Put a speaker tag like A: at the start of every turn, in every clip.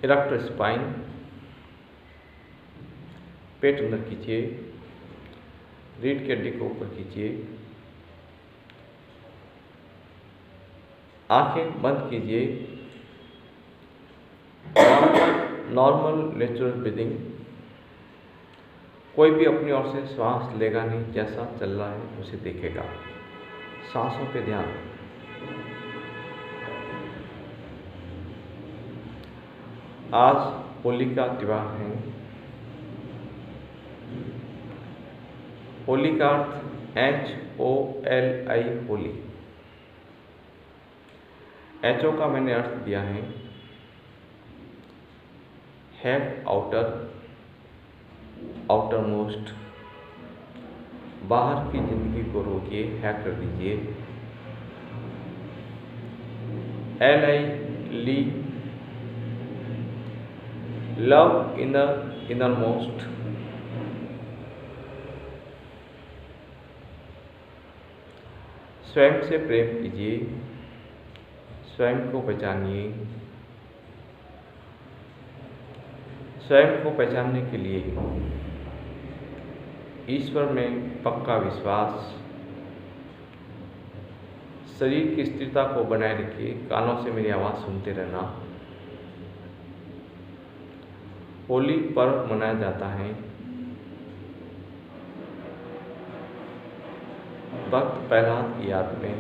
A: Erect spine, पेट अंदर खींचिए, रीढ़ की हड्डी को ऊपर खींचिए, आंखें बंद कीजिए। Normal natural breathing. कोई भी अपनी ओर से श्वास लेगा नहीं, जैसा चल रहा है उसे देखेगा। सांसों पे ध्यान। आज होली का त्योहार है। होली का अर्थ HOLI, होली। HO का मैंने अर्थ दिया है हेड, आउटर, आउटर मोस्ट। बाहर की जिंदगी को रोकिए, हैक कर दीजिए। LI, ली, लव इनर, इनर मोस्ट। स्वयं से प्रेम कीजिए, स्वयं को पहचानिए। स्वयं को पहचानने के लिए ईश्वर में पक्का विश्वास, शरीर की स्थिरता को बनाए रखिए। कानों से मेरी आवाज़ सुनते रहना। होली पर्व मनाया जाता है भक्त प्रहलाद की याद में।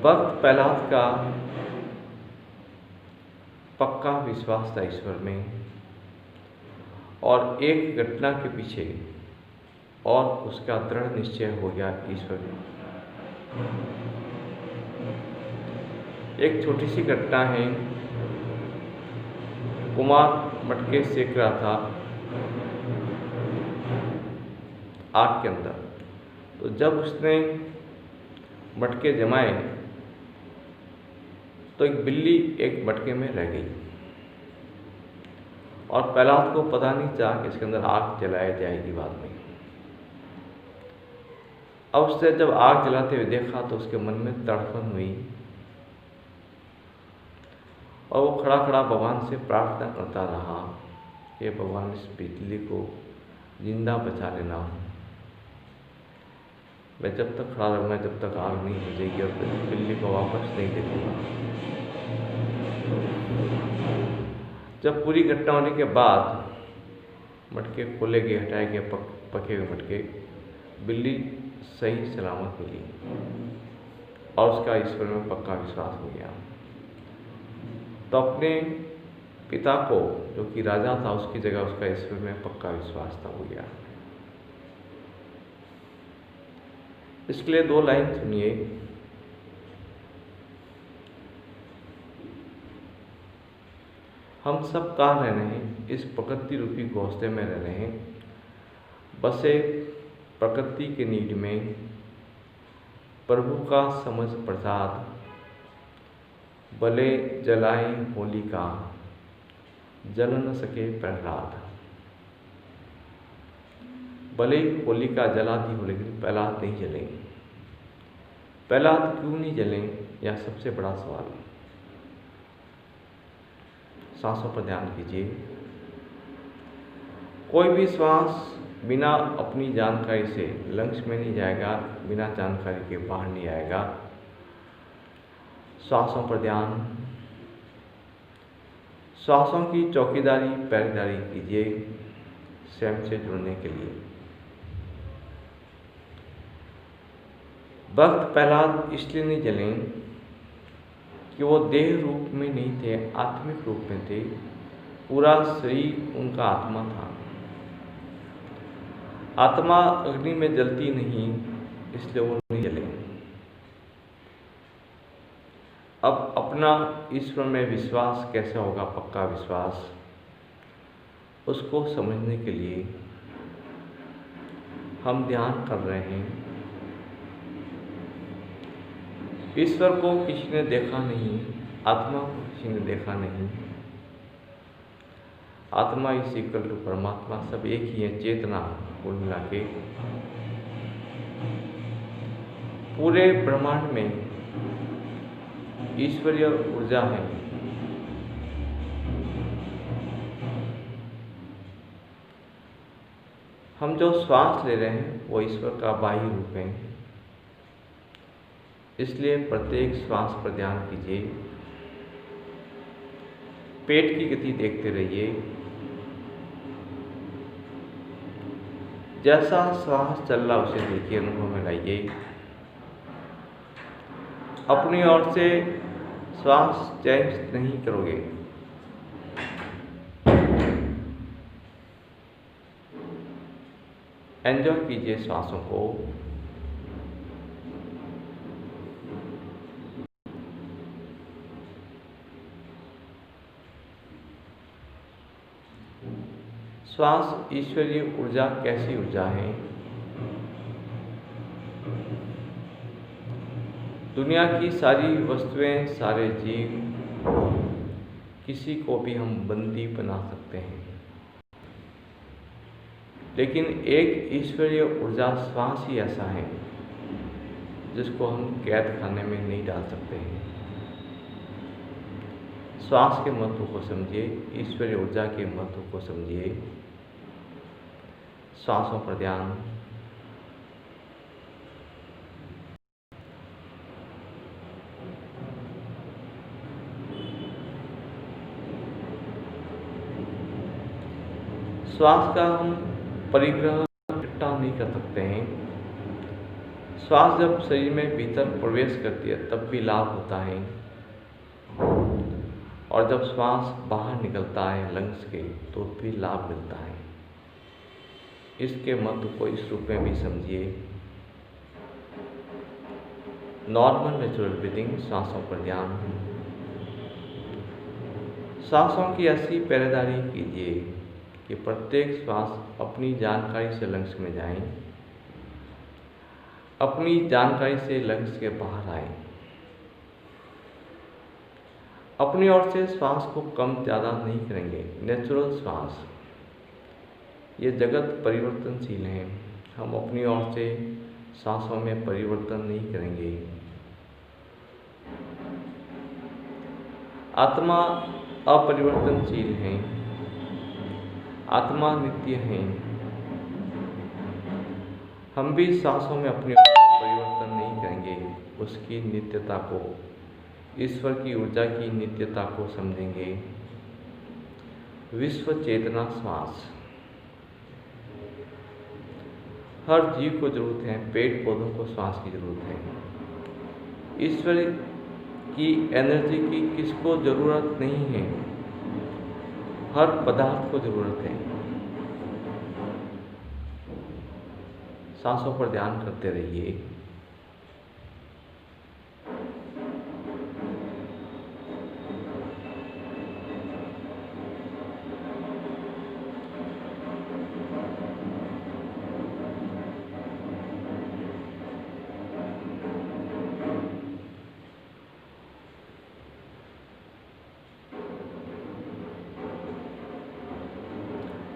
A: भक्त प्रहलाद का पक्का विश्वास था ईश्वर में, और एक घटना के पीछे और उसका दृढ़ निश्चय हो गया ईश्वर में। एक छोटी सी घटना है। कुमार मटके सेक रहा था आग के अंदर। तो जब उसने मटके जमाए तो एक बिल्ली एक मटके में रह गई, और प्रहलाद को पता नहीं था कि इसके अंदर आग जलाई जाएगी बाद में। अब उसने जब आग जलाते हुए देखा तो उसके मन में तड़पन हुई, और वो खड़ा खड़ा भगवान से प्रार्थना करता रहा कि भगवान इस बिल्ली को जिंदा बचा लेना। मैं जब तक खड़ा रहूँगा जब तक आग नहीं हो जाएगी और बिल्ली को वापस नहीं देखूंगा। जब पूरी घटना होने के बाद मटके खोले गए, हटाए गए पके हुए मटके, बिल्ली सही सलामत मिली और उसका ईश्वर में पक्का विश्वास हो गया। तो अपने पिता को, जो कि राजा था, उसकी जगह उसका ईश्वर में पक्का विश्वास था हो गया। इसके लिए 2 लाइन सुनिए। हम सब कहाँ रह रहे हैं? इस प्रकृति रूपी घोंसले में रह रहे हैं, बसे प्रकृति के नीड में। प्रभु का समझ प्रसाद, भले जलाए होली का, जल न सके प्रहलाद। भले होली का जला दी हो, लेकिन प्रहलाद नहीं जले। प्रहलाद क्यों नहीं जले, यह सबसे बड़ा सवाल है। सांसों पर ध्यान कीजिए। कोई भी श्वास बिना अपनी जानकारी से लंग्स में नहीं जाएगा, बिना जानकारी के बाहर नहीं आएगा। श्वासों पर ध्यान। श्वासों की चौकीदारी, पहरेदारी कीजिए स्वयं से जुड़ने के लिए। भक्त प्रहलाद इसलिए नहीं जले कि वो देह रूप में नहीं थे, आत्मिक रूप में थे। पूरा शरीर उनका आत्मा था। आत्मा अग्नि में जलती नहीं, इसलिए वो नहीं जले। अब अपना ईश्वर में विश्वास कैसे होगा, पक्का विश्वास, उसको समझने के लिए हम ध्यान कर रहे हैं। ईश्वर को किसी ने देखा नहीं, आत्मा को किसी ने देखा नहीं। आत्मा इसी कल परमात्मा सब एक ही है, चेतना कुल मिला के। पूरे ब्रह्मांड में ईश्वरीय ऊर्जा है। हम जो श्वास ले रहे हैं वो ईश्वर का बाह्य रूप है। इसलिए प्रत्येक श्वास पर ध्यान कीजिए, पेट की गति देखते रहिए। जैसा श्वास चल रहा उसे देखिए, अनुभव में लाइए। अपनी ओर से श्वास चेंज नहीं करोगे। एंजॉय कीजिए श्वासों को। श्वास ईश्वरीय ऊर्जा कैसी ऊर्जा है? दुनिया की सारी वस्तुएं, सारे जीव, किसी को भी हम बंदी बना सकते हैं, लेकिन एक ईश्वरीय ऊर्जा श्वास ही ऐसा है जिसको हम कैद खाने में नहीं डाल सकते हैं। श्वास के महत्व को समझिए, ईश्वरीय ऊर्जा के महत्व को समझिए। श्वासों पर ध्यान। श्वास का हम परिग्रह इकट्ठा नहीं कर सकते हैं। श्वास जब शरीर में भीतर प्रवेश करती है तब भी लाभ होता है, और जब श्वास बाहर निकलता है लंग्स के तो भी लाभ मिलता है। इसके महत्व को इस रूप में भी समझिए। नॉर्मल नेचुरल ब्रीदिंग, सांसों पर ध्यान। सांसों की ऐसी पहरेदारी कीजिए कि प्रत्येक श्वास अपनी जानकारी से लंग्स में जाए, अपनी जानकारी से लंग्स के बाहर आए। अपनी ओर से श्वास को कम ज़्यादा नहीं करेंगे। नेचुरल श्वास, ये जगत परिवर्तनशील है। हम अपनी ओर से सांसों में परिवर्तन नहीं करेंगे। आत्मा अपरिवर्तनशील है, आत्मा नित्य है। हम भी सांसों में अपनी ओर से परिवर्तन नहीं करेंगे। उसकी नित्यता को, ईश्वर की ऊर्जा की नित्यता को समझेंगे। विश्व चेतना श्वास, हर जीव को जरूरत है, पेड़ पौधों को श्वास की जरूरत है। ईश्वर की एनर्जी की किसको जरूरत नहीं है, हर पदार्थ को जरूरत है। सांसों पर ध्यान करते रहिए।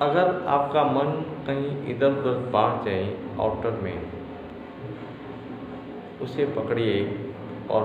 A: अगर आपका मन कहीं इधर उधर बाहर जाए आउटर में, उसे पकड़िए और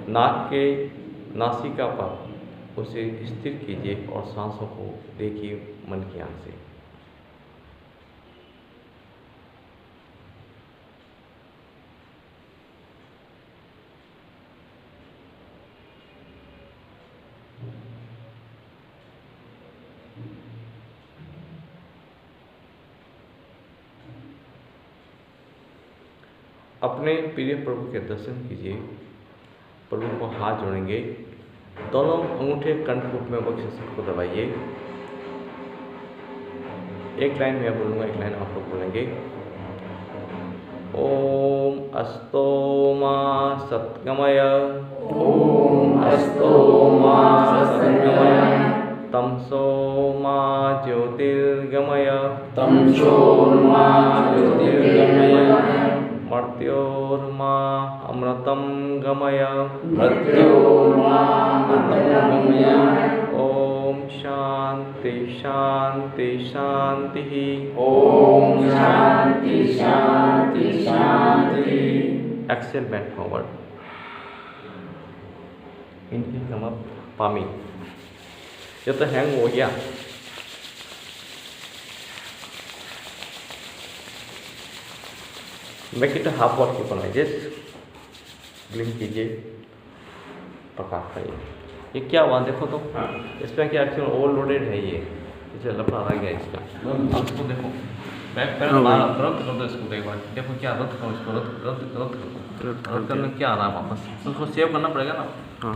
A: नाक के नासिका पर उसे स्थिर कीजिए और सांसों को देखिए मन की आँख से। अपने प्रिय प्रभु के दर्शन कीजिए। प्रभु को हाथ जोड़ेंगे, दोनों अंगूठे कंठकूप में वक्षस्थल को दबाइए। एक लाइन मैं बोलूँगा, एक लाइन आप लोग बोलेंगे। ओम अस्तो मा सत्गमय,
B: ओम अस्तो मा सत्गमय,
A: तमसो मा ज्योतिर्गमय,
B: तमसो मा ज्योतिर्गमय,
A: मर्त्योर्मा अमृतं गमय,
B: मृत्योर्मा अमृतं गमय।
A: ओम शांति शांति शांति।
B: ओम शांति शांति शांति।
A: Exhale, bend forward. इनकी नमः पामी। ये तो हैंग हो गया। मेक इट हाफ वॉट की बनाइए, ब्लिंक कीजिए, प्रकाश करिए। ये क्या हुआ देखो तो, इसमें क्या एक्चुअल ओवरलोडेड है ये, इसे लफड़ा आ गया इसका। अब इसको देखो, बैक पैर मारा, रद्द कर दो इसको, देखो देखो क्या रद्द करो इसको, रद्द करने क्या आ रहा है वापस, उसको सेव करना पड़ेगा ना।